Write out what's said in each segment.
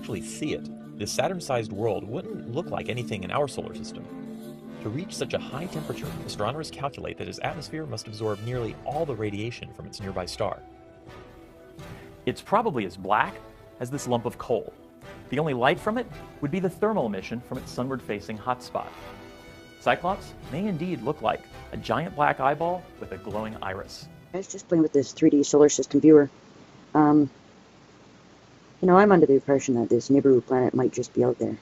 actually see it, this Saturn-sized world wouldn't look like anything in our solar system. To reach such a high temperature, astronomers calculate that its atmosphere must absorb nearly all the radiation from its nearby star. It's probably as black as this lump of coal. The only light from it would be the thermal emission from its sunward-facing hotspot. Cyclops may indeed look like a giant black eyeball with a glowing iris. I was just playing with this 3D solar system viewer. You know, I'm under the impression that this Nibiru planet might just be out there.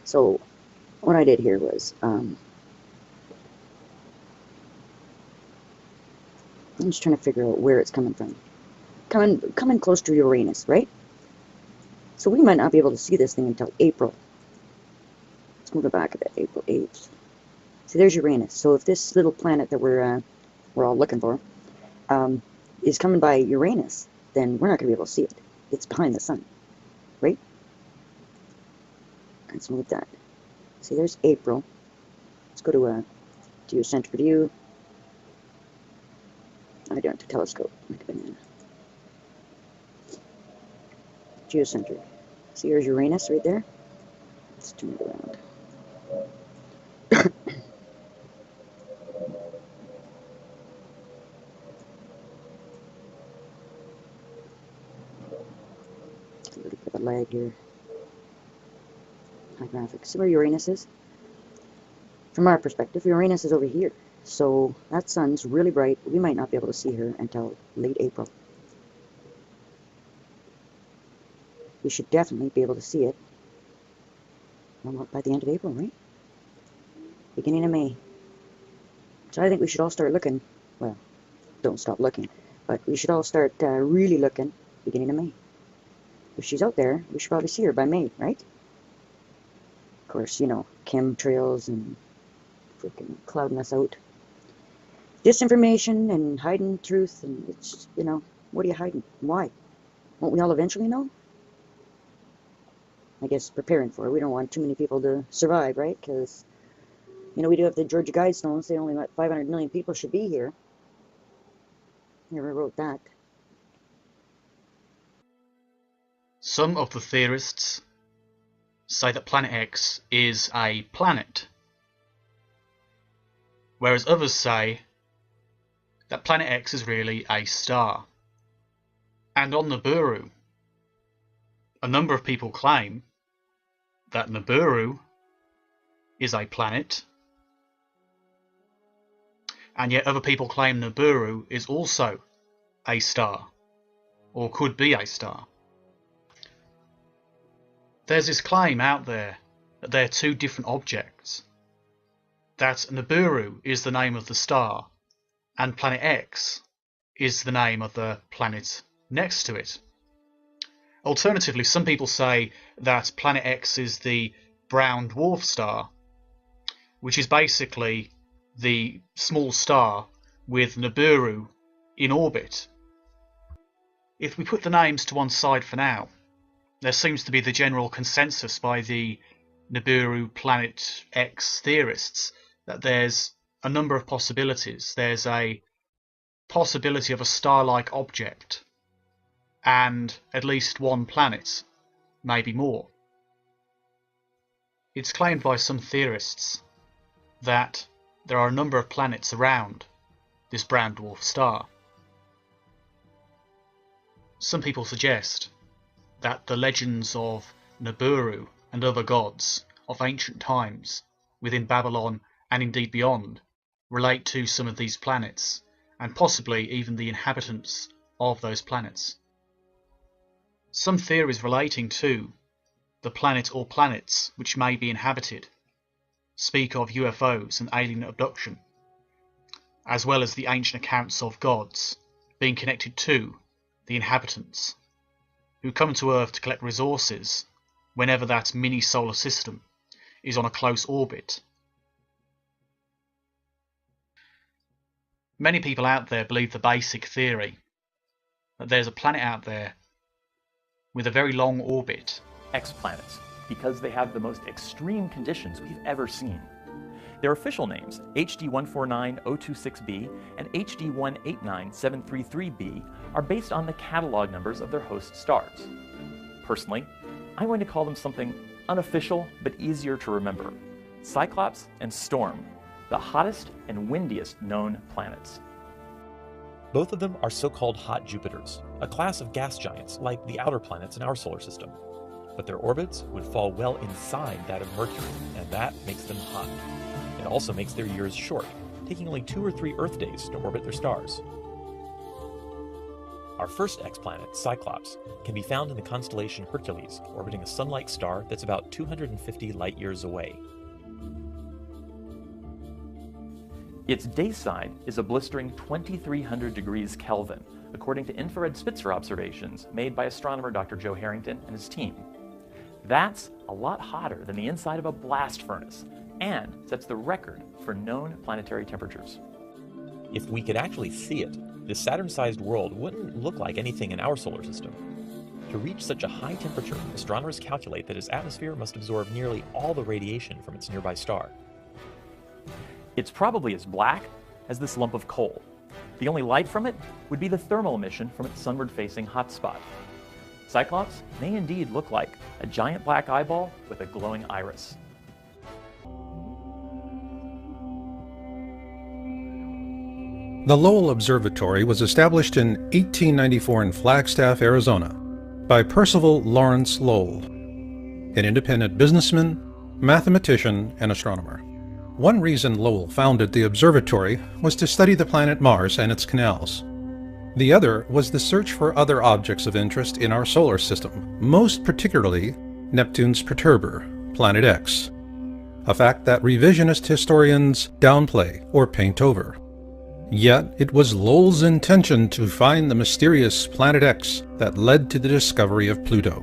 So, what I did here was, I'm just trying to figure out where it's coming from. Coming close to Uranus, right? So we might not be able to see this thing until April. Let's move it back a bit, April 8th. See, there's Uranus. So if this little planet that we're all looking for is coming by Uranus, then we're not going to be able to see it. It's behind the sun, right? Let's move that. See, there's April. Let's go to geocentric view. I don't have to telescope. Like a banana. Geocentric. See, here's Uranus right there. Let's turn it around. A little bit of a lag here. High graphics. See where Uranus is? From our perspective, Uranus is over here. So that sun's really bright. We might not be able to see her until late April. We should definitely be able to see it by the end of April, right? Beginning of May. So I think we should all start looking. Well, don't stop looking. But we should all start really looking beginning of May. If she's out there, we should probably see her by May, right? Of course, you know, chemtrails and freaking clouding us out. Disinformation and hiding truth, and it's, you know, what are you hiding? Why? Won't we all eventually know? I guess preparing for it. We don't want too many people to survive, right? Because, you know, we do have the Georgia Guidestones. Say only about 500 million people should be here. Never wrote that. Some of the theorists say that Planet X is a planet, whereas others say that Planet X is really a star. And on Nibiru, a number of people claim that Nibiru is a planet, and yet other people claim Nibiru is also a star, or could be a star. There's this claim out there that they're two different objects, that Nibiru is the name of the star, and Planet X is the name of the planet next to it. Alternatively, some people say that Planet X is the brown dwarf star, which is basically the small star with Nibiru in orbit. If we put the names to one side for now, there seems to be the general consensus by the Nibiru Planet X theorists that there's a number of possibilities. There's a possibility of a star-like object and at least one planet, maybe more. It's claimed by some theorists that there are a number of planets around this brown dwarf star. Some people suggest that the legends of Nibiru and other gods of ancient times within Babylon and indeed beyond relate to some of these planets, and possibly even the inhabitants of those planets. Some theories relating to the planet or planets which may be inhabited speak of UFOs and alien abduction, as well as the ancient accounts of gods being connected to the inhabitants, who come to Earth to collect resources whenever that mini solar system is on a close orbit. Many people out there believe the basic theory that there's a planet out there with a very long orbit. Exoplanets, because they have the most extreme conditions we've ever seen. Their official names, HD 149026b and HD 189733b, are based on the catalog numbers of their host stars. Personally, I'm going to call them something unofficial but easier to remember: Cyclops and Storm, the hottest and windiest known planets. Both of them are so-called hot Jupiters, a class of gas giants like the outer planets in our solar system. But their orbits would fall well inside that of Mercury, and that makes them hot. It also makes their years short, taking only 2 or 3 Earth days to orbit their stars. Our first exoplanet, Cyclops, can be found in the constellation Hercules, orbiting a sun-like star that's about 250 light-years away. Its day side is a blistering 2,300 degrees Kelvin, according to infrared Spitzer observations made by astronomer Dr. Joe Harrington and his team. That's a lot hotter than the inside of a blast furnace, and sets the record for known planetary temperatures. If we could actually see it, this Saturn-sized world wouldn't look like anything in our solar system. To reach such a high temperature, astronomers calculate that its atmosphere must absorb nearly all the radiation from its nearby star. It's probably as black as this lump of coal. The only light from it would be the thermal emission from its sunward-facing hotspot. Cyclops may indeed look like a giant black eyeball with a glowing iris. The Lowell Observatory was established in 1894 in Flagstaff, Arizona, by Percival Lawrence Lowell, an independent businessman, mathematician, and astronomer. One reason Lowell founded the observatory was to study the planet Mars and its canals. The other was the search for other objects of interest in our solar system, most particularly Neptune's perturber, Planet X, a fact that revisionist historians downplay or paint over. Yet it was Lowell's intention to find the mysterious Planet X that led to the discovery of Pluto.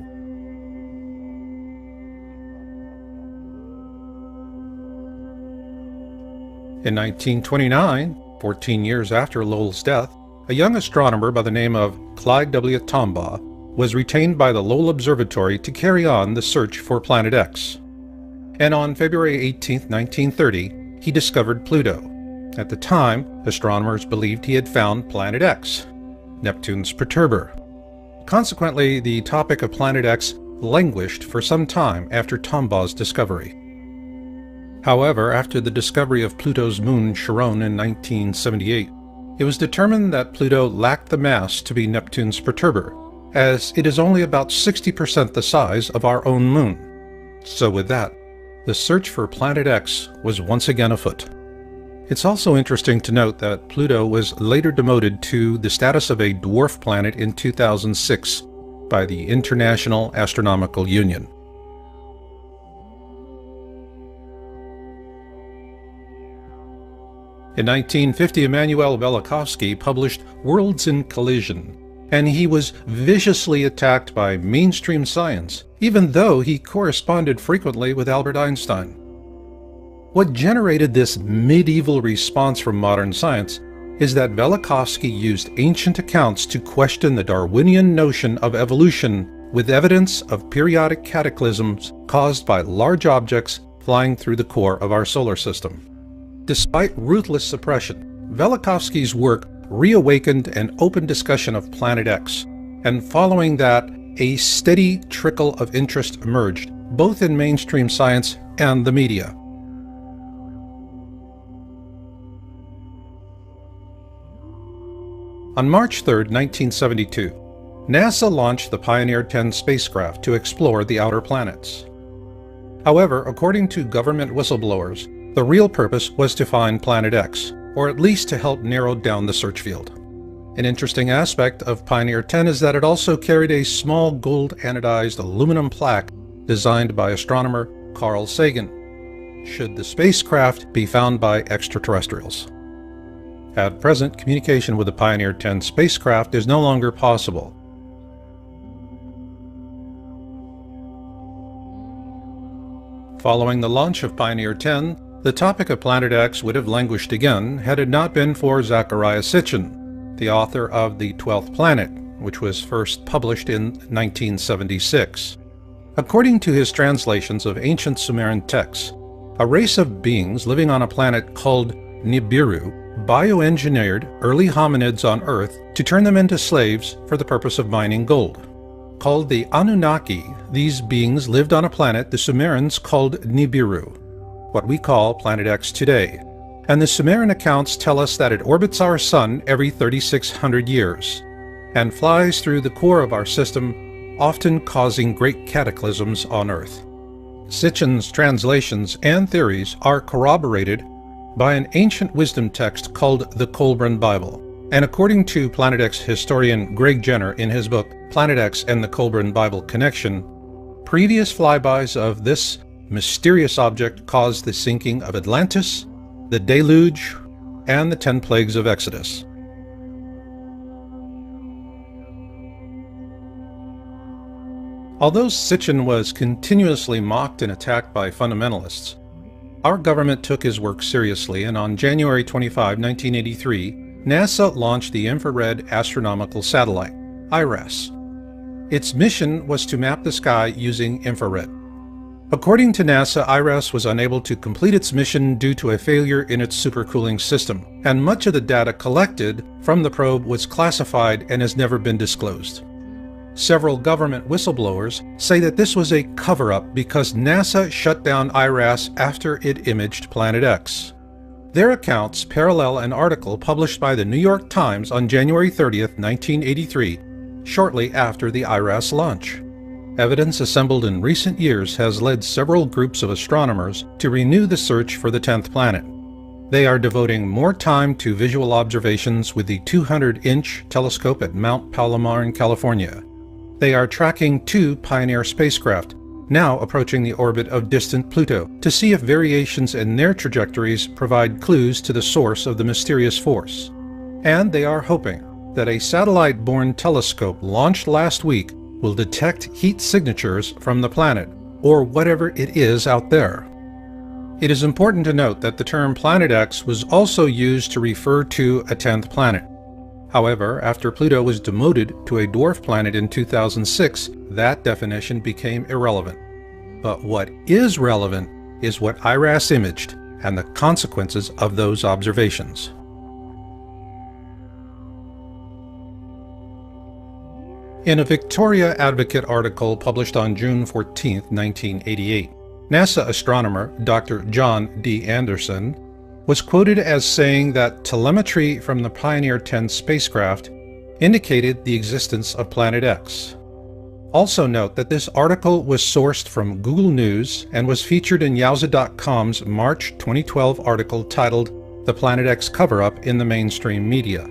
In 1929, 14 years after Lowell's death, a young astronomer by the name of Clyde W. Tombaugh was retained by the Lowell Observatory to carry on the search for Planet X. And on February 18, 1930, he discovered Pluto. At the time, astronomers believed he had found Planet X, Neptune's perturber. Consequently, the topic of Planet X languished for some time after Tombaugh's discovery. However, after the discovery of Pluto's moon Charon in 1978, it was determined that Pluto lacked the mass to be Neptune's perturber, as it is only about 60% the size of our own moon. So with that, the search for Planet X was once again afoot. It's also interesting to note that Pluto was later demoted to the status of a dwarf planet in 2006 by the International Astronomical Union. In 1950, Immanuel Velikovsky published Worlds in Collision, and he was viciously attacked by mainstream science, even though he corresponded frequently with Albert Einstein. What generated this medieval response from modern science is that Velikovsky used ancient accounts to question the Darwinian notion of evolution with evidence of periodic cataclysms caused by large objects flying through the core of our solar system. Despite ruthless suppression, Velikovsky's work reawakened an open discussion of Planet X, and following that, a steady trickle of interest emerged, both in mainstream science and the media. On March 3, 1972, NASA launched the Pioneer 10 spacecraft to explore the outer planets. However, according to government whistleblowers, the real purpose was to find Planet X, or at least to help narrow down the search field. An interesting aspect of Pioneer 10 is that it also carried a small gold anodized aluminum plaque designed by astronomer Carl Sagan, should the spacecraft be found by extraterrestrials. At present, communication with the Pioneer 10 spacecraft is no longer possible. Following the launch of Pioneer 10, the topic of Planet X would have languished again had it not been for Zecharia Sitchin, the author of The 12th Planet, which was first published in 1976. According to his translations of ancient Sumerian texts, a race of beings living on a planet called Nibiru bioengineered early hominids on Earth to turn them into slaves for the purpose of mining gold. called the Anunnaki. These beings lived on a planet the Sumerians called Nibiru, what we call Planet X today. And the Sumerian accounts tell us that it orbits our sun every 3,600 years and flies through the core of our system, often causing great cataclysms on Earth. Sitchin's translations and theories are corroborated by an ancient wisdom text called the Colburn Bible. And according to Planet X historian Greg Jenner in his book Planet X and the Colburn Bible Connection, previous flybys of this mysterious object caused the sinking of Atlantis, the deluge, and the 10 plagues of Exodus. Although Sitchin was continuously mocked and attacked by fundamentalists, our government took his work seriously, and on January 25, 1983, NASA launched the Infrared Astronomical Satellite, IRAS. Its mission was to map the sky using infrared. According to NASA, IRAS was unable to complete its mission due to a failure in its supercooling system, and much of the data collected from the probe was classified and has never been disclosed. Several government whistleblowers say that this was a cover-up because NASA shut down IRAS after it imaged Planet X. Their accounts parallel an article published by the New York Times on January 30, 1983, shortly after the IRAS launch. Evidence assembled in recent years has led several groups of astronomers to renew the search for the 10th planet. They are devoting more time to visual observations with the 200-inch telescope at Mount Palomar in California. They are tracking 2 Pioneer spacecraft, now approaching the orbit of distant Pluto, to see if variations in their trajectories provide clues to the source of the mysterious force. And they are hoping that a satellite-borne telescope launched last week will detect heat signatures from the planet, or whatever it is out there. It is important to note that the term Planet X was also used to refer to a 10th planet. However, after Pluto was demoted to a dwarf planet in 2006, that definition became irrelevant. But what is relevant is what IRAS imaged and the consequences of those observations. In a Victoria Advocate article published on June 14, 1988, NASA astronomer Dr. John D. Anderson was quoted as saying that telemetry from the Pioneer 10 spacecraft indicated the existence of Planet X. Also note that this article was sourced from Google News and was featured in Yowza.com's March 2012 article titled "The Planet X Cover-Up in the Mainstream Media."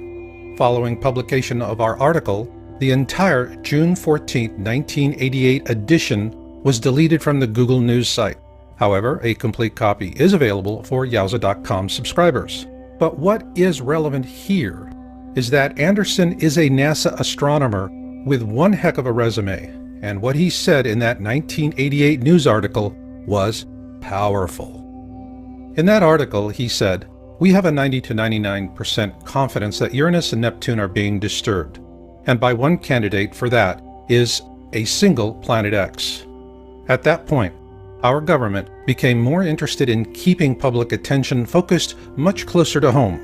Following publication of our article, the entire June 14, 1988 edition was deleted from the Google News site. However, a complete copy is available for Yowza.com subscribers. But what is relevant here is that Anderson is a NASA astronomer with one heck of a resume, and what he said in that 1988 news article was powerful. In that article, he said, "We have a 90 to 99% confidence that Uranus and Neptune are being disturbed, and by one candidate for that is a single Planet X." At that point, our government became more interested in keeping public attention focused much closer to home.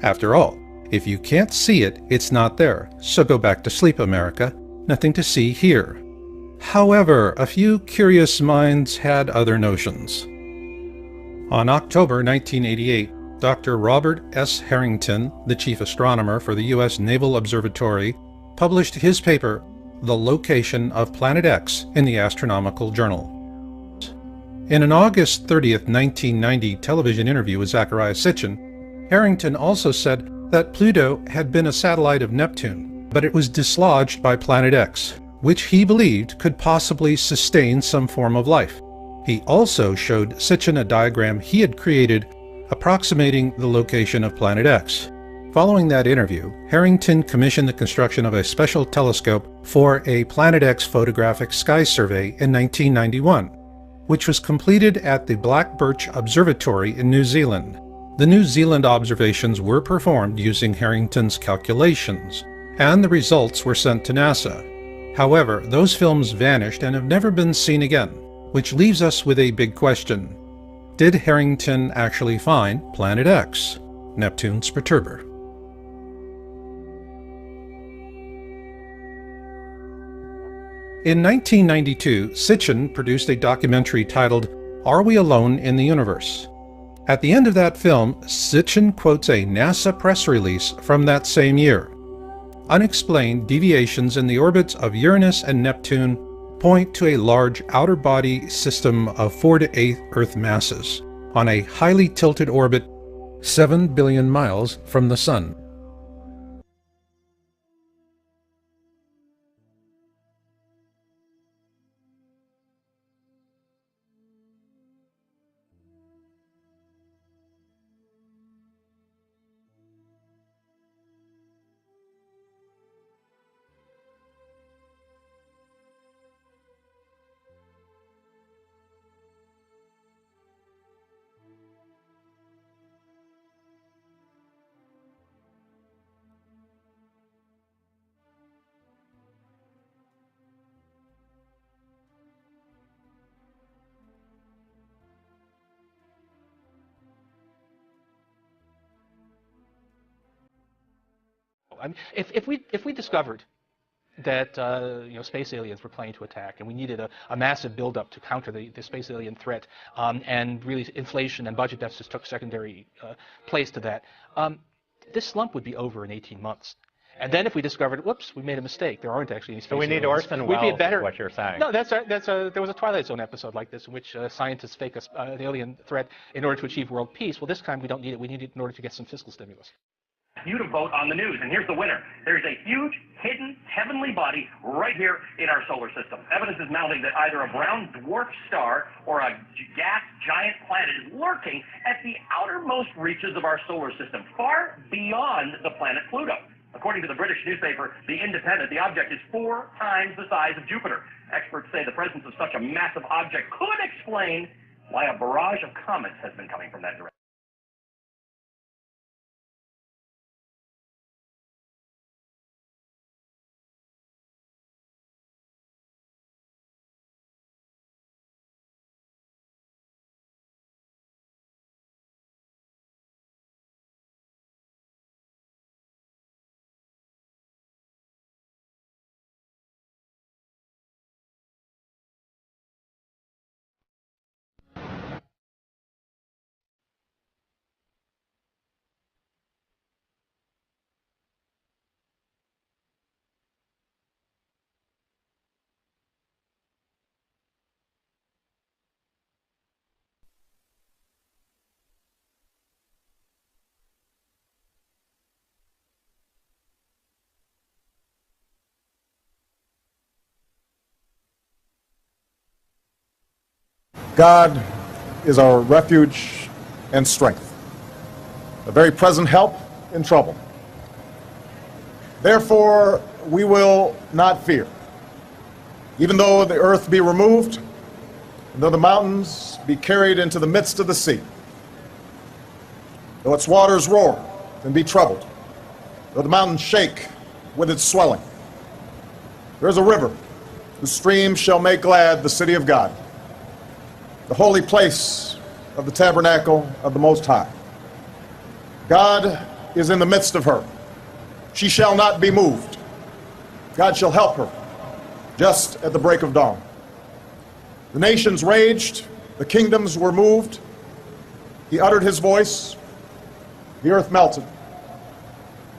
After all, if you can't see it, it's not there, so go back to sleep, America. Nothing to see here. However, a few curious minds had other notions. On October 1988, Dr. Robert S. Harrington, the chief astronomer for the U.S. Naval Observatory, published his paper, "The Location of Planet X," in the Astronomical Journal. In an August 30, 1990 television interview with Zecharia Sitchin, Harrington also said that Pluto had been a satellite of Neptune, but it was dislodged by Planet X, which he believed could possibly sustain some form of life. He also showed Sitchin a diagram he had created approximating the location of Planet X. Following that interview, Harrington commissioned the construction of a special telescope for a Planet X photographic sky survey in 1991, which was completed at the Black Birch Observatory in New Zealand. The New Zealand observations were performed using Harrington's calculations, and the results were sent to NASA. However, those films vanished and have never been seen again, which leaves us with a big question. Did Harrington actually find Planet X, Neptune's perturber? In 1992, Sitchin produced a documentary titled Are We Alone in the Universe? At the end of that film, Sitchin quotes a NASA press release from that same year. Unexplained deviations in the orbits of Uranus and Neptune point to a large outer body system of 4 to 8 Earth masses on a highly tilted orbit 7 billion miles from the Sun. I mean, if we discovered that space aliens were planning to attack, and we needed a massive buildup to counter the space alien threat, and really inflation and budget deficits took secondary place to that, this slump would be over in 18 months. And then if we discovered, whoops, we made a mistake, there aren't actually any space aliens. So we need Orson Welles, is what you're saying. No, there was a Twilight Zone episode like this in which scientists fake an alien threat in order to achieve world peace. Well, this time we don't need it. We need it in order to get some fiscal stimulus. You to vote on the news, and here's the winner. There's a huge, hidden, heavenly body right here in our solar system. Evidence is mounting that either a brown dwarf star or a gas giant planet is lurking at the outermost reaches of our solar system, far beyond the planet Pluto. According to the British newspaper The Independent, the object is 4 times the size of Jupiter. Experts say the presence of such a massive object could explain why a barrage of comets has been coming from that direction. God is our refuge and strength, a very present help in trouble. Therefore, we will not fear, even though the earth be removed, and though the mountains be carried into the midst of the sea, though its waters roar and be troubled, though the mountains shake with its swelling. There is a river whose streams shall make glad the city of God, the holy place of the tabernacle of the Most High. God is in the midst of her. She shall not be moved. God shall help her just at the break of dawn. The nations raged, the kingdoms were moved. He uttered his voice, the earth melted.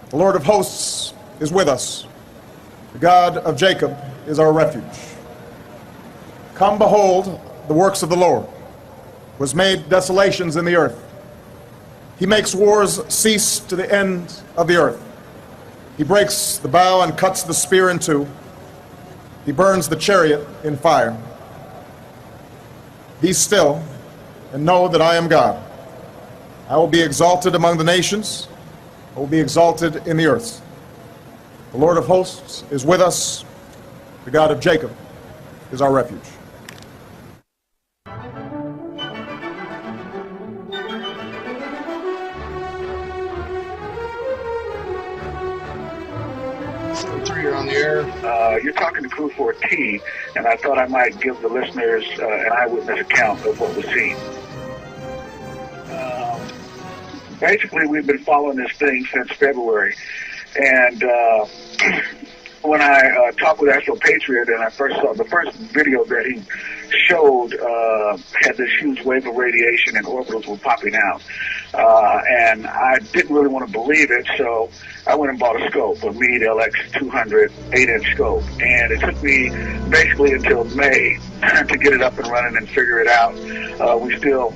The Lord of hosts is with us. The God of Jacob is our refuge. Come behold the works of the Lord, who has made desolations in the earth. He makes wars cease to the end of the earth. He breaks the bow and cuts the spear in two. He burns the chariot in fire. Be still and know that I am God. I will be exalted among the nations. I will be exalted in the earth. The Lord of hosts is with us. The God of Jacob is our refuge. You're on the air. You're talking to Crew 14, and I thought I might give the listeners an eyewitness account of what was seen. Basically, we've been following this thing since February, and when I talked with Astro Patriot and I first saw the first video that he showed had this huge wave of radiation and orbitals were popping out. And I didn't really want to believe it, so I went and bought a scope, a Meade LX200 8-inch scope. And it took me basically until May to get it up and running and figure it out. We still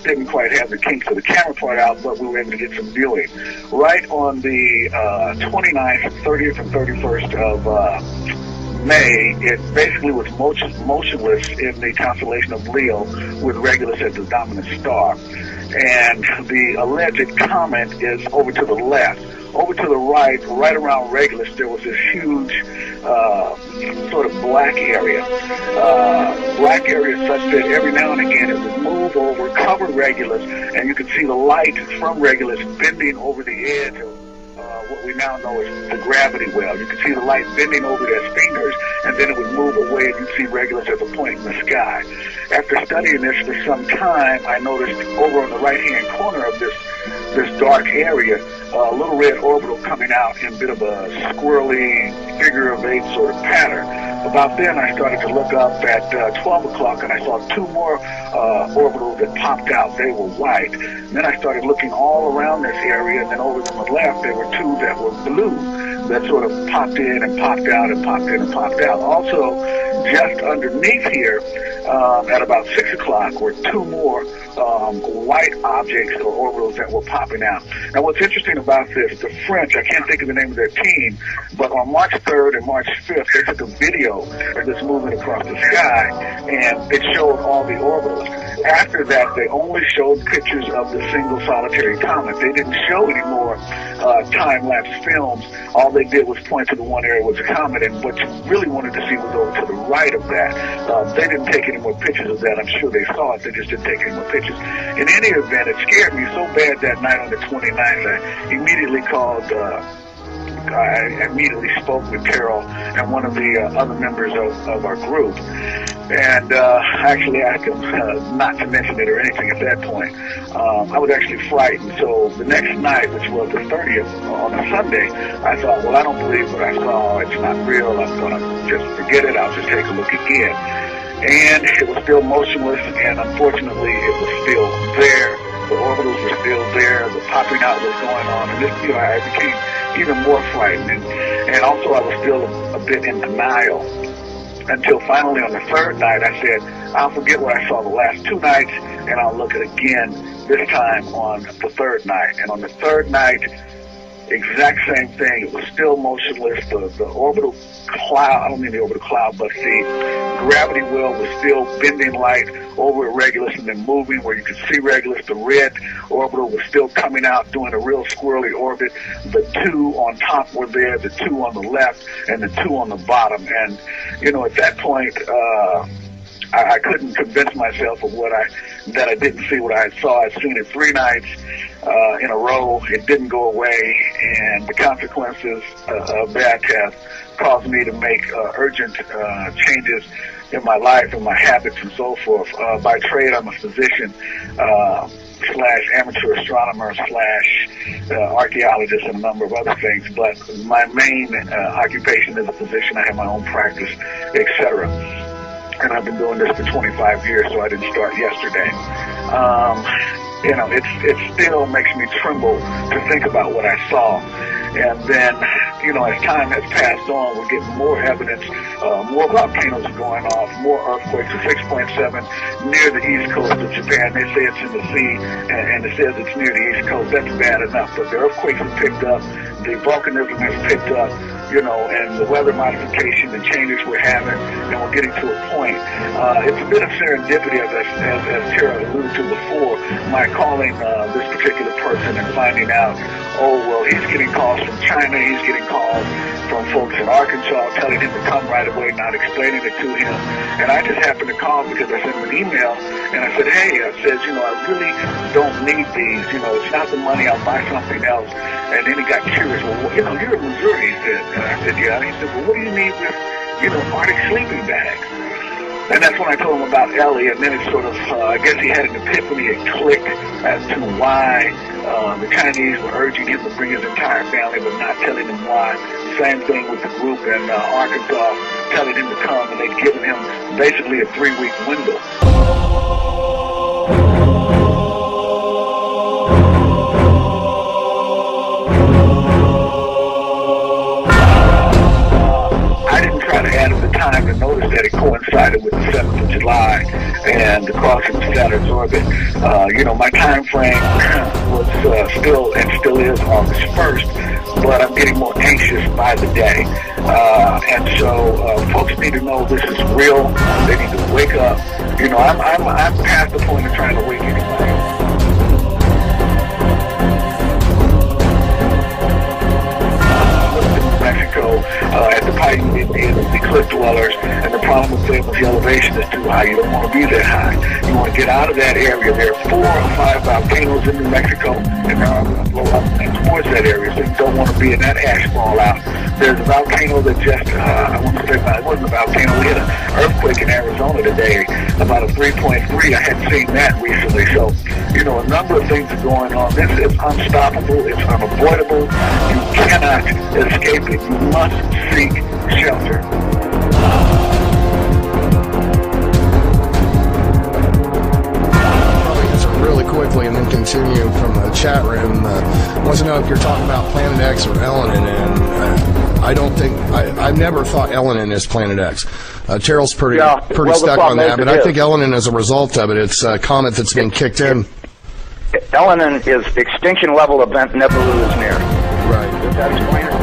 didn't quite have the kinks of the camera part out, but we were able to get some viewing. Right on the 29th, 30th, and 31st of May, it basically was motionless in the constellation of Leo, with Regulus as the dominant star. And the alleged comet is over to the left. Over to the right, right around Regulus, there was this huge sort of black area. Black area such that every now and again it would move over, cover Regulus, and you could see the light from Regulus bending over the edge of what we now know as the gravity well. You could see the light bending over their fingers, and then it would move away, and you'd see Regulus as a point in the sky. After studying this for some time, I noticed over on the right-hand corner of this dark area, a little red orbital coming out in a bit of a squirrely figure-of-8 sort of pattern. About then, I started to look up at 12 o'clock, and I saw two more orbitals that popped out. They were white. Then I started looking all around this area, and then over to the left, there were two that were blue that sort of popped in and popped out and popped in and popped out. Also, just underneath here, at about 6 o'clock, were two more white objects or orbitals that were popping out. Now, what's interesting about this, the French, I can't think of the name of their team, but on March 3rd and March 5th, they took a video of this movement across the sky, and it showed all the orbitals. After that, they only showed pictures of the single solitary comet. They didn't show any more time-lapse films. All they did was point to the one area was a comet, and what you really wanted to see was over to the right of that. They didn't take any more pictures of that. I'm sure they saw it. They just didn't take any more pictures. In any event, it scared me so bad that night on the 29th, I immediately called I immediately spoke with Carol and one of the other members of our group. And I actually asked him not to mention it or anything at that point. I was actually frightened. So the next night, which was the 30th, on a Sunday, I thought, well, I don't believe what I saw. It's not real. I'm going to just forget it. I'll just take a look again. And it was still motionless, and unfortunately, it was still there. The orbitals were still there. The popping out was going on. And this, I became even more frightened. And also, I was still a bit in denial. Until finally on the third night, I said, I'll forget what I saw the last two nights, and I'll look at it again, this time on the third night. And on the third night, exact same thing. It was still motionless. The orbital cloud, I don't mean the orbital cloud, but the gravity well was still bending light over Regulus and then moving where you could see Regulus. The red orbital was still coming out, doing a real squirrely orbit. The two on top were there, the two on the left, and the two on the bottom. And, at that point, I couldn't convince myself of that I didn't see what I saw. I'd seen it 3 nights in a row. It didn't go away, and the consequences of that have caused me to make urgent changes in my life and my habits and so forth. By trade, I'm a physician / amateur astronomer / archaeologist and a number of other things. But my main occupation is a physician. I have my own practice, etc. And I've been doing this for 25 years, so I didn't start yesterday. It still makes me tremble to think about what I saw. And then, as time has passed on, we're getting more evidence, more volcanoes are going off, more earthquakes. A 6.7 near the east coast of Japan. They say it's in the sea, and it says it's near the east coast. That's bad enough. But the earthquakes have picked up, the volcanism has picked up, and the weather modification and changes we're having, and we're getting to a point. It's a bit of serendipity, as Tara alluded to before, my calling this particular person and finding out, he's getting calls from China, he's getting calls from folks in Arkansas telling him to come right away, not explaining it to him. And I just happened to call because I sent him an email, and I said, hey, I really don't need these. It's not the money, I'll buy something else. And then he got curious, well, you're in Missouri, he said. And I said, yeah. And he said, well, what do you need with, Arctic sleeping bags? And that's when I told him about Ellie, and then it sort of, I guess he had an epiphany, it clicked as to why the Chinese were urging him to bring his entire family, but not telling him why the same thing with the group in Arkansas, telling him to come, and they'd given him basically a 3-week window. Time to notice that it coincided with the 7th of July and the crossing of Saturn's orbit. My time frame was still is August 1st, but I'm getting more anxious by the day. And so folks need to know this is real. They need to wake up. I'm past the point of trying to wake anybody up. Mexico at the Pine Indian, the cliff dwellers, and the problem with them is the elevation is too high. You don't want to be that high. You want to get out of that area. There are 4 or 5 volcanoes in New Mexico, and they're going to blow up and towards that area, so you don't want to be in that ash fall out. There's a volcano that just, I want to say, it wasn't a volcano, we had an earthquake in Arizona today, about a 3.3. I hadn't seen that recently, so, a number of things are going on. This is unstoppable. It's unavoidable. You cannot escape it. You must seek shelter. Probably answer really quickly and then continue from the chat room. Wants to know if you're talking about Planet X or Elenin, and I don't think I've never thought Elenin is Planet X. Terrell's pretty stuck on that, but I think Elenin is a result of it. It's a comet that's been kicked in. Elenin is extinction level event. Nibiru is near. Right. Does that explain it?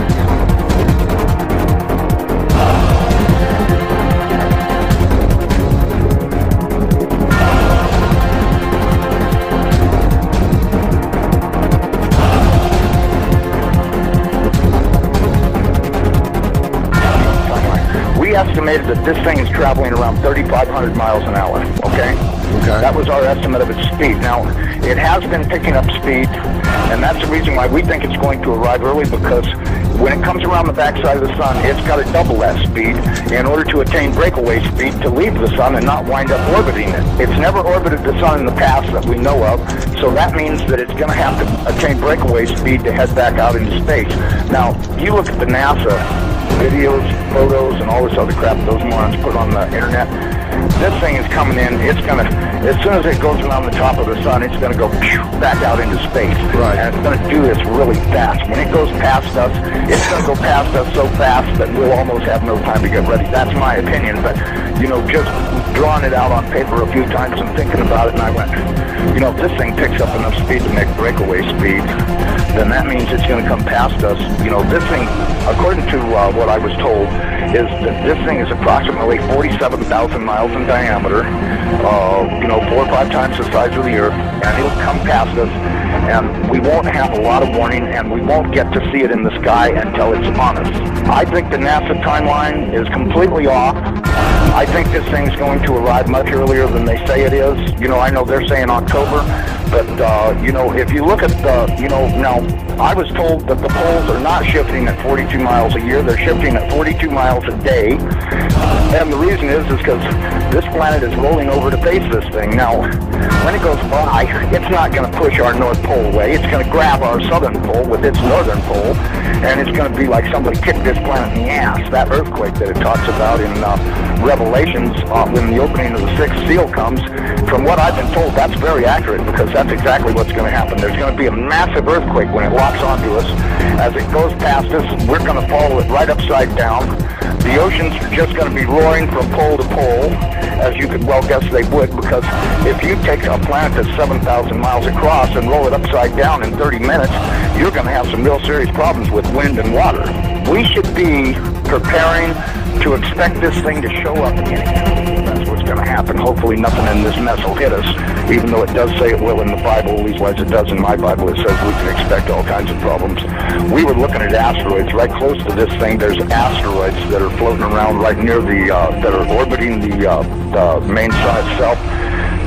We estimated that this thing is traveling around 3,500 miles an hour, okay? That was our estimate of its speed. Now, it has been picking up speed, and that's the reason why we think it's going to arrive early, because when it comes around the backside of the sun, it's got to double that speed in order to attain breakaway speed to leave the sun and not wind up orbiting it. It's never orbited the sun in the past that we know of, so that means that it's going to have to attain breakaway speed to head back out into space. Now, you look at the NASA videos, photos, and all this other crap those morons put on the internet. This thing is coming in. It's gonna, as soon as it goes around the top of the sun, it's gonna go back out into space. Right. And it's gonna do this really fast. When it goes past us, it's gonna go past us so fast that we'll almost have no time to get ready. That's my opinion. But just drawing it out on paper a few times and thinking about it, and I went, if this thing picks up enough speed to make breakaway speed, then that means it's going to come past us. This thing, according to what I was told, is that this thing is approximately 47,000 miles in diameter, 4 or 5 times the size of the Earth, and it'll come past us, and we won't have a lot of warning, and we won't get to see it in the sky until it's on us. I think the NASA timeline is completely off. I think this thing's going to arrive much earlier than they say it is. I know they're saying October, but, if you look at now, I was told that the poles are not shifting at 42 miles a year. They're shifting at 42 miles a day. And the reason is because this planet is rolling over to face this thing. Now, when it goes by, it's not going to push our North Pole away. It's going to grab our Southern Pole with its Northern Pole, and it's going to be like somebody kicked this planet in the ass. That earthquake that it talks about in Revelations when the opening of the 6th seal comes, from what I've been told, that's very accurate, because that's exactly what's going to happen. There's going to be a massive earthquake when it locks onto us. As it goes past us, we're going to follow it right upside down. The oceans are just going to be roaring from pole to pole, as you could well guess they would, because if you take a planet that's 7,000 miles across and roll it upside down in 30 minutes, you're going to have some real serious problems with wind and water. We should be preparing to expect this thing to show up again. That's what's going to happen. Hopefully nothing in this mess will hit us, even though it does say it will in the Bible, at least as it does in my Bible. It says we can expect all kinds of problems. We were looking at asteroids right close to this thing. There's asteroids that are floating around right near that are orbiting the main sun itself.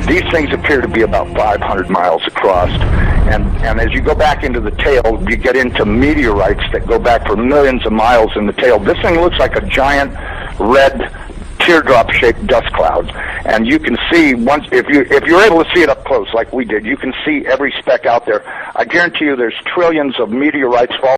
These things appear to be about 500 miles across, and as you go back into the tail, you get into meteorites that go back for millions of miles in the tail. This thing looks like a giant red teardrop-shaped dust cloud, and you can see if you're able to see it up close like we did, you can see every speck out there. I guarantee you, there's trillions of meteorites falling.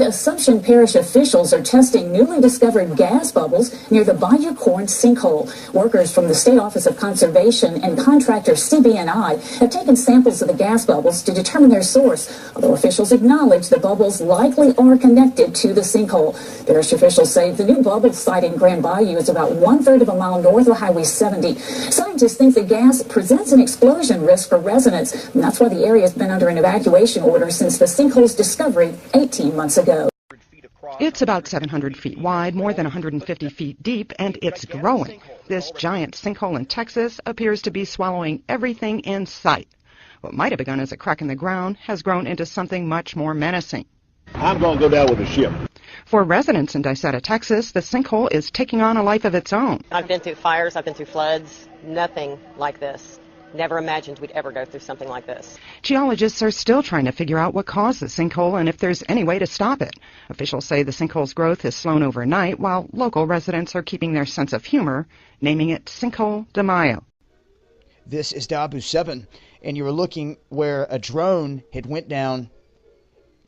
Assumption Parish officials are testing newly discovered gas bubbles near the Bayou Corn sinkhole. Workers from the State Office of Conservation and contractor CB&I have taken samples of the gas bubbles to determine their source, although officials acknowledge the bubbles likely are connected to the sinkhole. Parish officials say the new bubble site in Grand Bayou is about 1/3 of a mile north of Highway 70. Scientists think the gas presents an explosion risk for residents, and that's why the area has been under an evacuation order since the sinkhole's discovery 18 months ago. It's about 700 feet wide, more than 150 feet deep, and it's growing. This giant sinkhole in Texas appears to be swallowing everything in sight. What might have begun as a crack in the ground has grown into something much more menacing. I'm going to go down with a ship. For residents in Dicetta, Texas, the sinkhole is taking on a life of its own. I've been through fires, I've been through floods, nothing like this. Never imagined we'd ever go through something like this. Geologists are still trying to figure out what caused the sinkhole and if there's any way to stop it. Officials say the sinkhole's growth has slowed overnight, while local residents are keeping their sense of humor, naming it Sinkhole de Mayo. This is Dabu 7, and you were looking where a drone had went down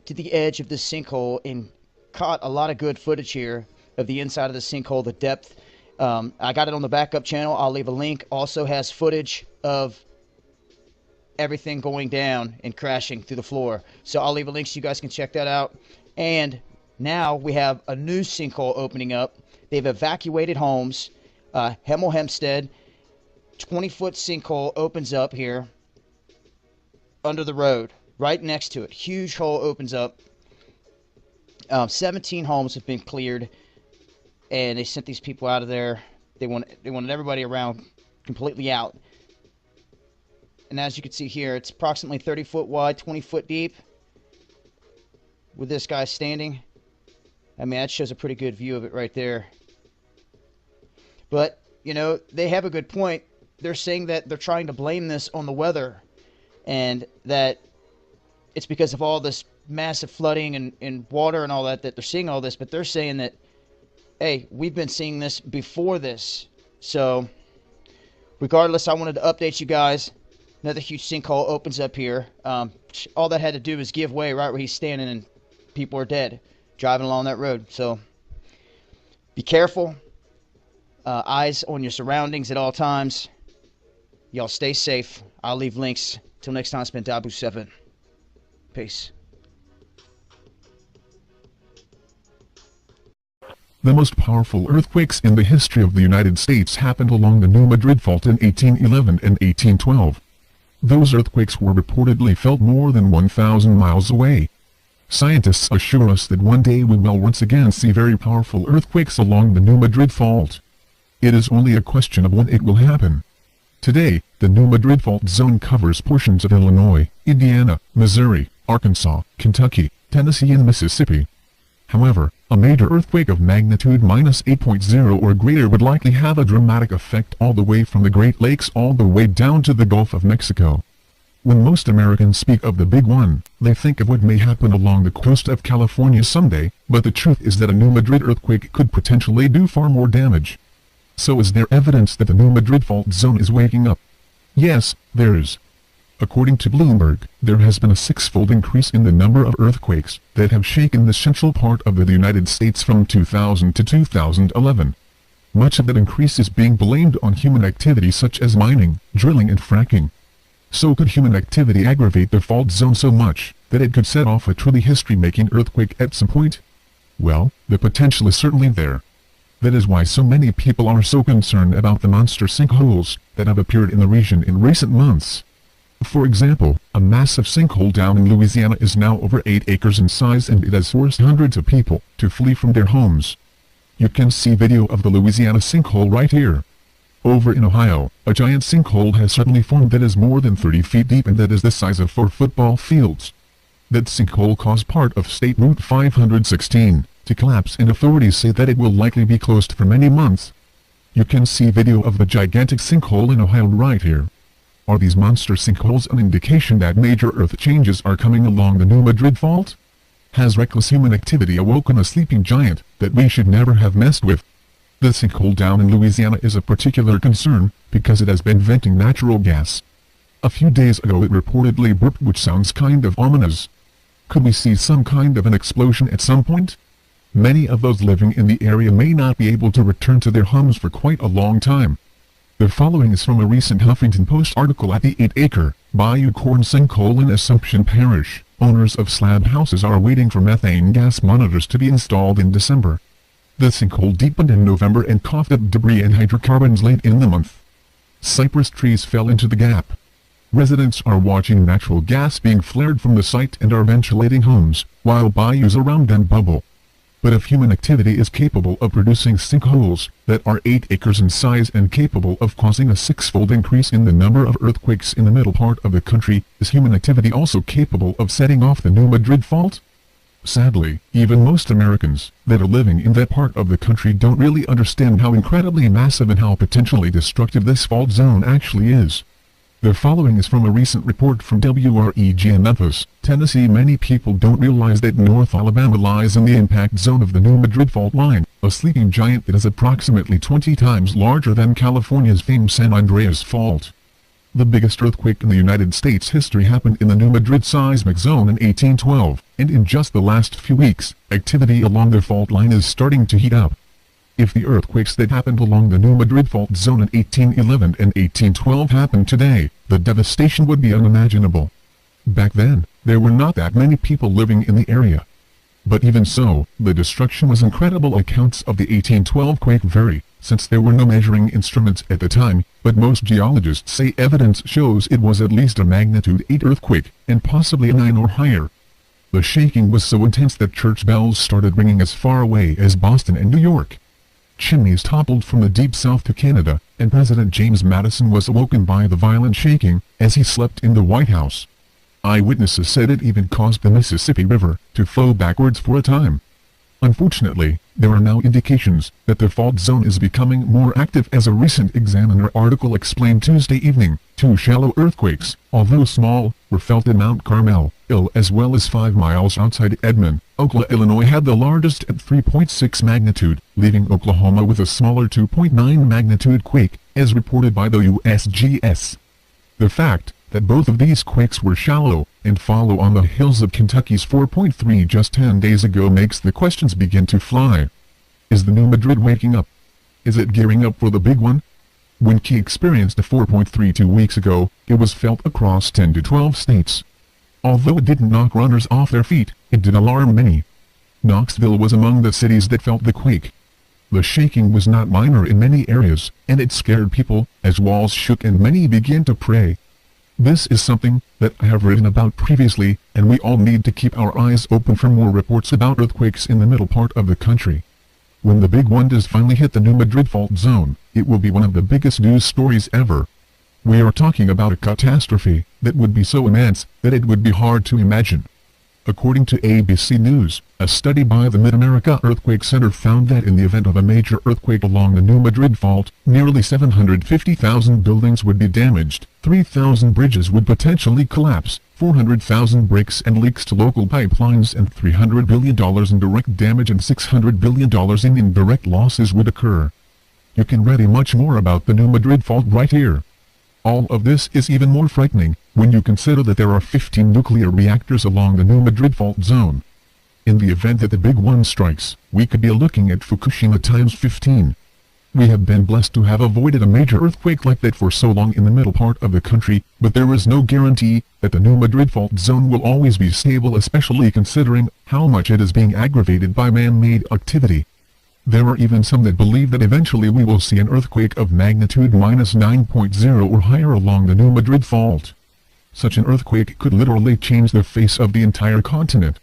to the edge of the sinkhole and caught a lot of good footage here of the inside of the sinkhole, the depth. I got it on the backup channel. I'll leave a link. Also has footage of everything going down and crashing through the floor. So I'll leave a link so you guys can check that out. And now we have a new sinkhole opening up. They've evacuated homes. Hemel Hempstead, 20-foot sinkhole opens up here under the road, right next to it. Huge hole opens up. 17 homes have been cleared, and they sent these people out of there. They wanted everybody around completely out. And as you can see here, it's approximately 30 foot wide, 20 foot deep. With this guy standing, I mean, that shows a pretty good view of it right there. But, you know, they have a good point. They're saying that they're trying to blame this on the weather, and that it's because of all this massive flooding and water and all that they're seeing all this. But they're saying that, hey, we've been seeing this before this. So, regardless, I wanted to update you guys. Another huge sinkhole opens up here. All that had to do was give way right where he's standing, and people are dead driving along that road. So, be careful. Eyes on your surroundings at all times. Y'all stay safe. I'll leave links. Till next time, it's been Dabu 7. Peace. The most powerful earthquakes in the history of the United States happened along the New Madrid Fault in 1811 and 1812. Those earthquakes were reportedly felt more than 1,000 miles away. Scientists assure us that one day we will once again see very powerful earthquakes along the New Madrid Fault. It is only a question of when it will happen. Today, the New Madrid Fault zone covers portions of Illinois, Indiana, Missouri, Arkansas, Kentucky, Tennessee and Mississippi. However, a major earthquake of magnitude -8.0 or greater would likely have a dramatic effect all the way from the Great Lakes all the way down to the Gulf of Mexico. When most Americans speak of the big one, they think of what may happen along the coast of California someday, but the truth is that a New Madrid earthquake could potentially do far more damage. So is there evidence that the New Madrid Fault zone is waking up? Yes, there is. According to Bloomberg, there has been a six-fold increase in the number of earthquakes that have shaken the central part of the United States from 2000 to 2011. Much of that increase is being blamed on human activity such as mining, drilling and fracking. So could human activity aggravate the fault zone so much that it could set off a truly history-making earthquake at some point? Well, the potential is certainly there. That is why so many people are so concerned about the monster sinkholes that have appeared in the region in recent months. For example, a massive sinkhole down in Louisiana is now over 8 acres in size, and it has forced hundreds of people to flee from their homes. You can see video of the Louisiana sinkhole right here. Over in Ohio, a giant sinkhole has suddenly formed that is more than 30 feet deep and that is the size of 4 football fields. That sinkhole caused part of State Route 516 to collapse, and authorities say that it will likely be closed for many months. You can see video of the gigantic sinkhole in Ohio right here. Are these monster sinkholes an indication that major earth changes are coming along the New Madrid Fault? Has reckless human activity awoken a sleeping giant that we should never have messed with? The sinkhole down in Louisiana is a particular concern because it has been venting natural gas. A few days ago it reportedly burped, which sounds kind of ominous. Could we see some kind of an explosion at some point? Many of those living in the area may not be able to return to their homes for quite a long time. The following is from a recent Huffington Post article at the 8-acre Bayou Corn sinkhole in Assumption Parish. Owners of slab houses are waiting for methane gas monitors to be installed in December. The sinkhole deepened in November and coughed up debris and hydrocarbons late in the month. Cypress trees fell into the gap. Residents are watching natural gas being flared from the site and are ventilating homes, while bayous around them bubble. But if human activity is capable of producing sinkholes that are 8 acres in size and capable of causing a 6-fold increase in the number of earthquakes in the middle part of the country, is human activity also capable of setting off the New Madrid fault? Sadly, even most Americans that are living in that part of the country don't really understand how incredibly massive and how potentially destructive this fault zone actually is. The following is from a recent report from WREG in Memphis, Tennessee. Many people don't realize that North Alabama lies in the impact zone of the New Madrid fault line, a sleeping giant that is approximately 20 times larger than California's famed San Andreas Fault. The biggest earthquake in the United States history happened in the New Madrid seismic zone in 1812, and in just the last few weeks, activity along the fault line is starting to heat up. If the earthquakes that happened along the New Madrid fault zone in 1811 and 1812 happened today, the devastation would be unimaginable. Back then, there were not that many people living in the area. But even so, the destruction was incredible. Accounts of the 1812 quake vary, since there were no measuring instruments at the time, but most geologists say evidence shows it was at least a magnitude 8 earthquake, and possibly a 9 or higher. The shaking was so intense that church bells started ringing as far away as Boston and New York. Chimneys toppled from the deep south to Canada, and President James Madison was awoken by the violent shaking as he slept in the White House. Eyewitnesses said it even caused the Mississippi River to flow backwards for a time. Unfortunately, there are now indications that the fault zone is becoming more active, as a recent Examiner article explained Tuesday evening. 2 shallow earthquakes, although small, were felt in Mount Carmel, as well as 5 miles outside Edmond, Oklahoma. Illinois had the largest at 3.6 magnitude, leaving Oklahoma with a smaller 2.9 magnitude quake, as reported by the USGS. The fact that both of these quakes were shallow and follow on the heels of Kentucky's 4.3 just 10 days ago makes the questions begin to fly. Is the New Madrid waking up? Is it gearing up for the big one? When Key experienced a 4.3 2 weeks ago, it was felt across 10 to 12 states. Although it didn't knock runners off their feet, it did alarm many. Knoxville was among the cities that felt the quake. The shaking was not minor in many areas, and it scared people, as walls shook and many began to pray. This is something that I have written about previously, and we all need to keep our eyes open for more reports about earthquakes in the middle part of the country. When the big one does finally hit the New Madrid fault zone, it will be one of the biggest news stories ever. We are talking about a catastrophe that would be so immense that it would be hard to imagine. According to ABC News, a study by the Mid-America Earthquake Center found that in the event of a major earthquake along the New Madrid fault, nearly 750,000 buildings would be damaged, 3,000 bridges would potentially collapse, 400,000 breaks and leaks to local pipelines, and $300 billion in direct damage and $600 billion in indirect losses would occur. You can read much more about the New Madrid fault right here. All of this is even more frightening when you consider that there are 15 nuclear reactors along the New Madrid fault zone. In the event that the big one strikes, we could be looking at Fukushima times 15. We have been blessed to have avoided a major earthquake like that for so long in the middle part of the country, but there is no guarantee that the New Madrid fault zone will always be stable, especially considering how much it is being aggravated by man-made activity. There are even some that believe that eventually we will see an earthquake of magnitude -9.0 or higher along the New Madrid fault. Such an earthquake could literally change the face of the entire continent.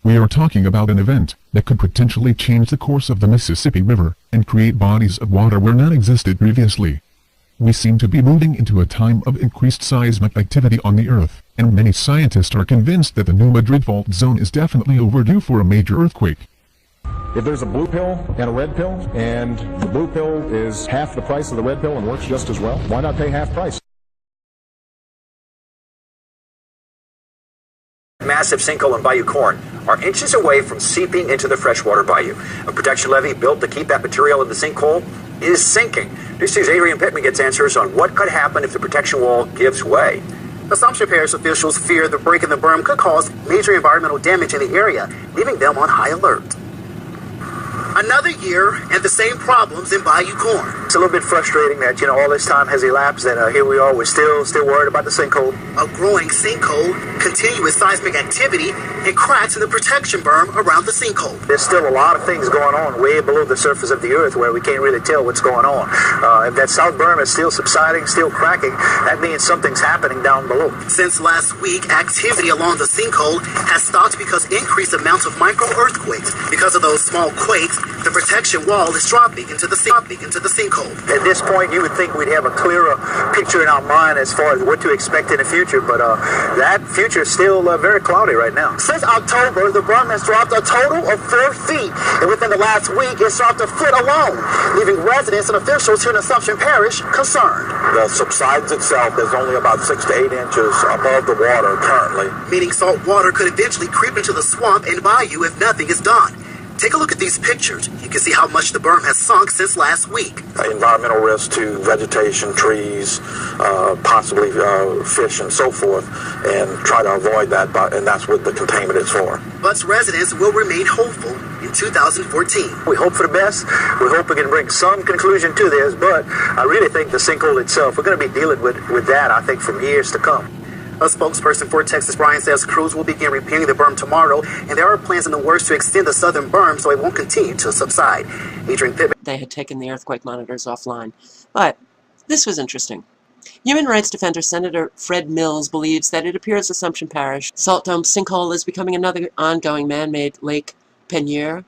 We are talking about an event that could potentially change the course of the Mississippi River and create bodies of water where none existed previously. We seem to be moving into a time of increased seismic activity on the Earth, and many scientists are convinced that the New Madrid fault zone is definitely overdue for a major earthquake. If there's a blue pill and a red pill, and the blue pill is half the price of the red pill and works just as well, why not pay half price? Massive sinkhole in Bayou Corn are inches away from seeping into the freshwater bayou. A protection levee built to keep that material in the sinkhole is sinking. News 2's Adrian Pittman gets answers on what could happen if the protection wall gives way. Assumption Parish officials fear the break in the berm could cause major environmental damage in the area, leaving them on high alert. Another year and the same problems in Bayou Corn. It's a little bit frustrating that, all this time has elapsed and here we are, we're still worried about the sinkhole. A growing sinkhole, continuous seismic activity, and cracks in the protection berm around the sinkhole. There's still a lot of things going on way below the surface of the earth where we can't really tell what's going on. If that south berm is still subsiding, still cracking, that means something's happening down below. Since last week, activity along the sinkhole has stopped because increased amounts of micro-earthquakes. Because of those small quakes, the protection wall is dropping into the sinkhole. At this point, you would think we'd have a clearer picture in our mind as far as what to expect in the future, but that future is still very cloudy right now. Since October, the berm has dropped a total of 4 feet, and within the last week, it's dropped a foot alone, leaving residents and officials here in Assumption Parish concerned. The subsidence itself is only about 6 to 8 inches above the water currently. Meaning salt water could eventually creep into the swamp and bayou if nothing is done. Take a look at these pictures. You can see how much the berm has sunk since last week. Environmental risk to vegetation, trees, possibly fish and so forth, and try to avoid that, and that's what the containment is for. But residents will remain hopeful in 2014. We hope for the best. We hope we can bring some conclusion to this, but I really think the sinkhole itself, we're going to be dealing with that, I think, for years to come. A spokesperson for Texas Bryan says crews will begin repairing the berm tomorrow, and there are plans in the works to extend the southern berm so it won't continue to subside. Adrian Pittman. They had taken the earthquake monitors offline. But this was interesting. Human rights defender Senator Fred Mills believes that it appears Assumption Parish Salt Dome sinkhole is becoming another ongoing man-made Lake Peigneur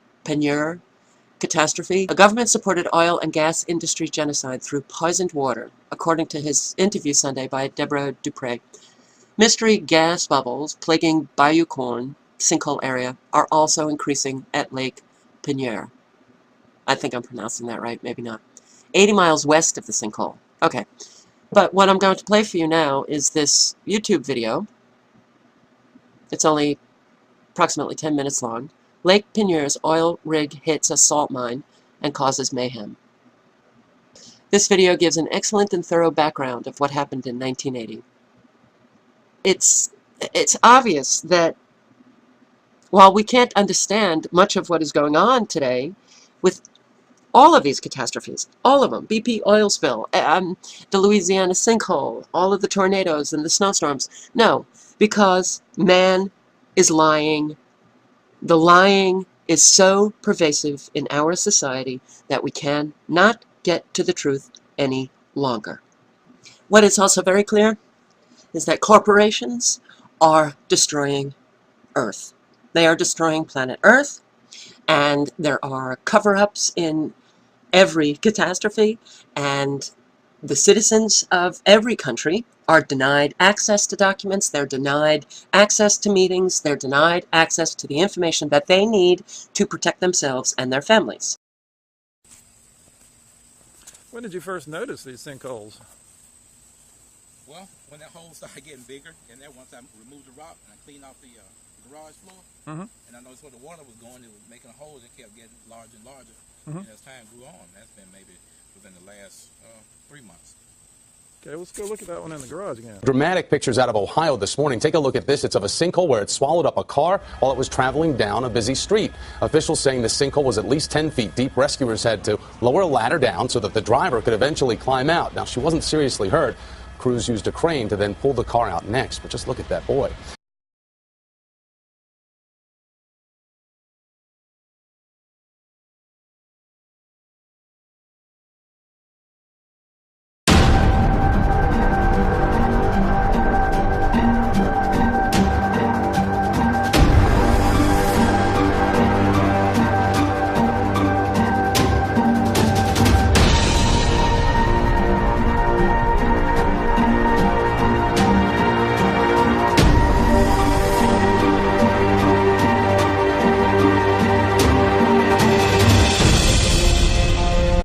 catastrophe, a government-supported oil and gas industry genocide through poisoned water, according to his interview Sunday by Deborah Dupre. Mystery gas bubbles plaguing Bayou Corn sinkhole area are also increasing at Lake Peigneur. I think I'm pronouncing that right, maybe not. 80 miles west of the sinkhole. Okay. But what I'm going to play for you now is this YouTube video. It's only approximately 10 minutes long. Lake Peigneur's oil rig hits a salt mine and causes mayhem. This video gives an excellent and thorough background of what happened in 1980. It's obvious that while we can't understand much of what is going on today with all of these catastrophes, all of them, BP oil spill, the Louisiana sinkhole, all of the tornadoes and the snowstorms, no, because man is lying. The lying is so pervasive in our society that we cannot get to the truth any longer. What is also very clear is that corporations are destroying Earth. They are destroying planet Earth, and there are cover-ups in every catastrophe, and the citizens of every country are denied access to documents, they're denied access to meetings, they're denied access to the information that they need to protect themselves and their families. When did you first notice these sinkholes? Well, when that hole started getting bigger, and then once I removed the rock and I cleaned off the garage floor, and I noticed where the water was going, it was making holes that kept getting larger and larger. And as time grew on, that's been maybe within the last 3 months. Okay, let's go look at that one in the garage again. Dramatic pictures out of Ohio this morning. Take a look at this. It's of a sinkhole where it swallowed up a car while it was traveling down a busy street. Officials saying the sinkhole was at least 10 feet deep. Rescuers had to lower a ladder down so that the driver could eventually climb out. Now, she wasn't seriously hurt. Crews used a crane to then pull the car out next. But just look at that boy.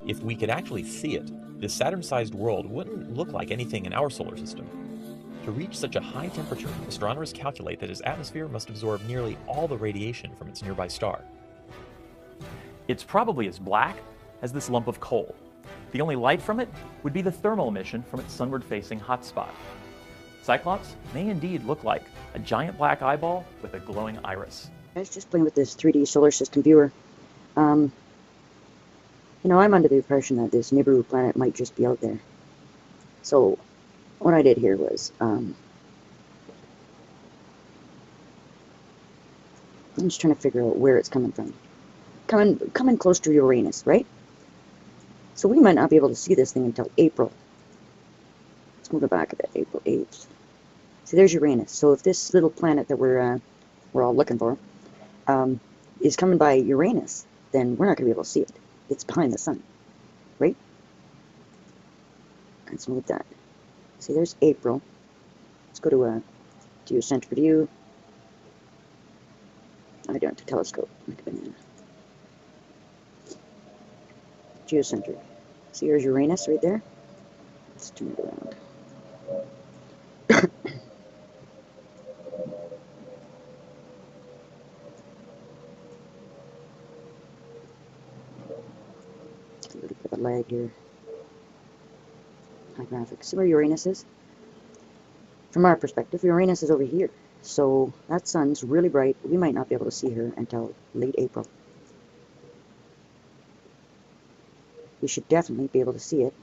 If we could actually see it, this Saturn-sized world wouldn't look like anything in our solar system. To reach such a high temperature, astronomers calculate that its atmosphere must absorb nearly all the radiation from its nearby star. It's probably as black as this lump of coal. The only light from it would be the thermal emission from its sunward-facing hotspot. Cyclops may indeed look like a giant black eyeball with a glowing iris. I was just playing with this 3D solar system viewer. You know, I'm under the impression that this Nibiru planet might just be out there. So, what I did here was, I'm just trying to figure out where it's coming from. Coming close to Uranus, right? So we might not be able to see this thing until April. Let's move it back a bit, April 8th. See, there's Uranus. So if this little planet that we're all looking for is coming by Uranus, then we're not going to be able to see it. It's behind the sun, right? Let's move that. See, there's April. Let's go to geocentric view. I don't have to telescope. Like a banana. Geocentric. See, here's Uranus right there. Let's turn it around. A little bit of a lag here. High graphics. See where Uranus is? From our perspective, Uranus is over here. So that sun's really bright. We might not be able to see her until late April. We should definitely be able to see it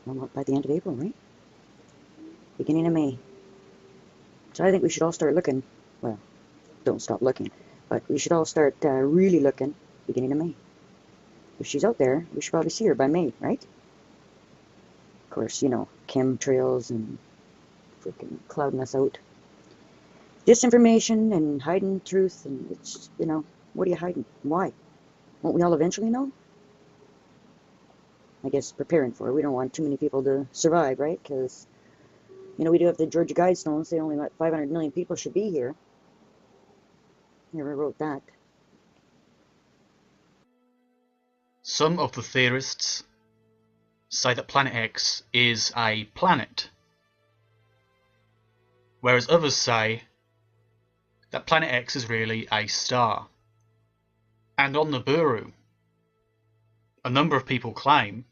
by the end of April, right? Beginning of May. So I think we should all start looking. Well, don't stop looking. But we should all start really looking beginning of May. If she's out there, we should probably see her by May, right? Of course, you know, chemtrails and freaking clouding us out. Disinformation and hiding truth, and it's, you know, what are you hiding? Why? Won't we all eventually know? I guess preparing for it. We don't want too many people to survive, right? Because, you know, we do have the Georgia Guidestones say only about 500 million people should be here. Never wrote that. Some of the theorists say that Planet X is a planet, whereas others say that Planet X is really a star. And on Nibiru, a number of people claim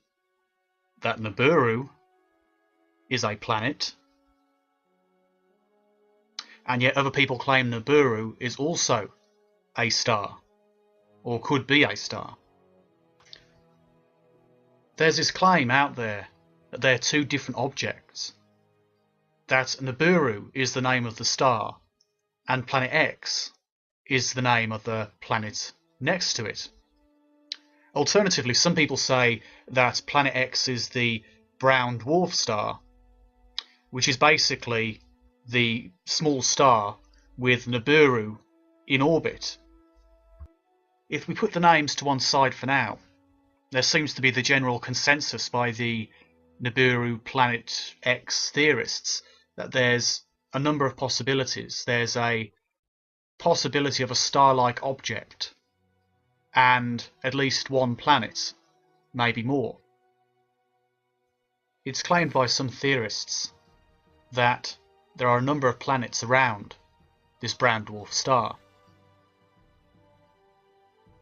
that Nibiru is a planet, and yet other people claim Nibiru is also a star, or could be a star. There's this claim out there that they're two different objects, that Nibiru is the name of the star, and Planet X is the name of the planet next to it. Alternatively, some people say that Planet X is the brown dwarf star, which is basically the small star with Nibiru in orbit. If we put the names to one side for now, there seems to be the general consensus by the Nibiru Planet X theorists that there's a number of possibilities. There's a possibility of a star-like object and at least one planet, maybe more. It's claimed by some theorists that there are a number of planets around this brown dwarf star.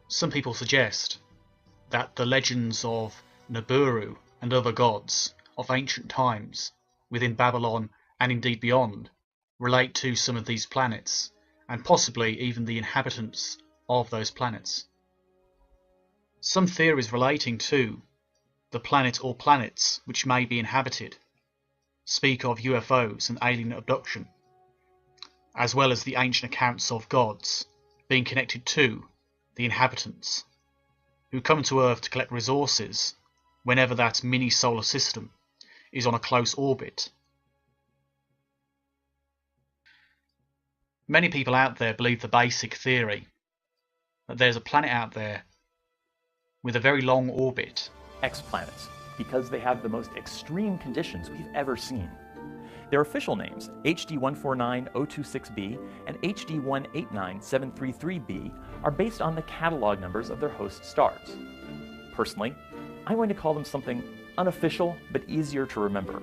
Some people suggest that the legends of Nibiru and other gods of ancient times within Babylon and indeed beyond relate to some of these planets, and possibly even the inhabitants of those planets. Some theories relating to the planet or planets which may be inhabited speak of UFOs and alien abduction, as well as the ancient accounts of gods being connected to the inhabitants, who come to Earth to collect resources whenever that mini-solar system is on a close orbit. Many people out there believe the basic theory that there's a planet out there with a very long orbit. Exoplanets, because they have the most extreme conditions we've ever seen. Their official names, HD 149026b and HD 189733b, are based on the catalog numbers of their host stars. Personally, I'm going to call them something unofficial but easier to remember: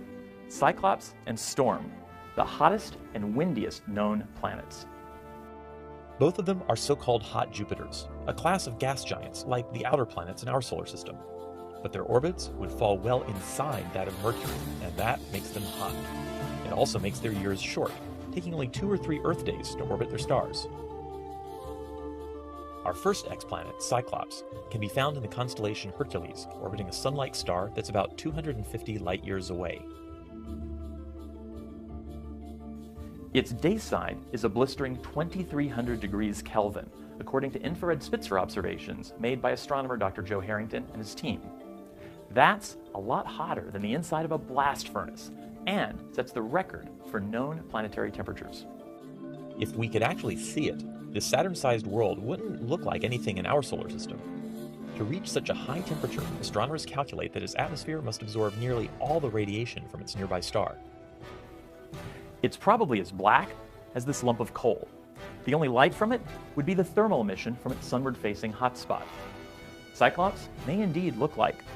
Cyclops and Storm, the hottest and windiest known planets. Both of them are so-called hot Jupiters, a class of gas giants like the outer planets in our solar system. But their orbits would fall well inside that of Mercury, and that makes them hot. In also makes their years short, taking only 2 or 3 Earth days to orbit their stars. Our first exoplanet, Cyclops, can be found in the constellation Hercules, orbiting a sun-like star that's about 250 light-years away. Its day side is a blistering 2,300 degrees Kelvin, according to infrared Spitzer observations made by astronomer Dr. Joe Harrington and his team. That's a lot hotter than the inside of a blast furnace, and sets the record for known planetary temperatures. If we could actually see it, this Saturn-sized world wouldn't look like anything in our solar system. To reach such a high temperature, astronomers calculate that its atmosphere must absorb nearly all the radiation from its nearby star. It's probably as black as this lump of coal. The only light from it would be the thermal emission from its sunward-facing hotspot. Cyclops may indeed look like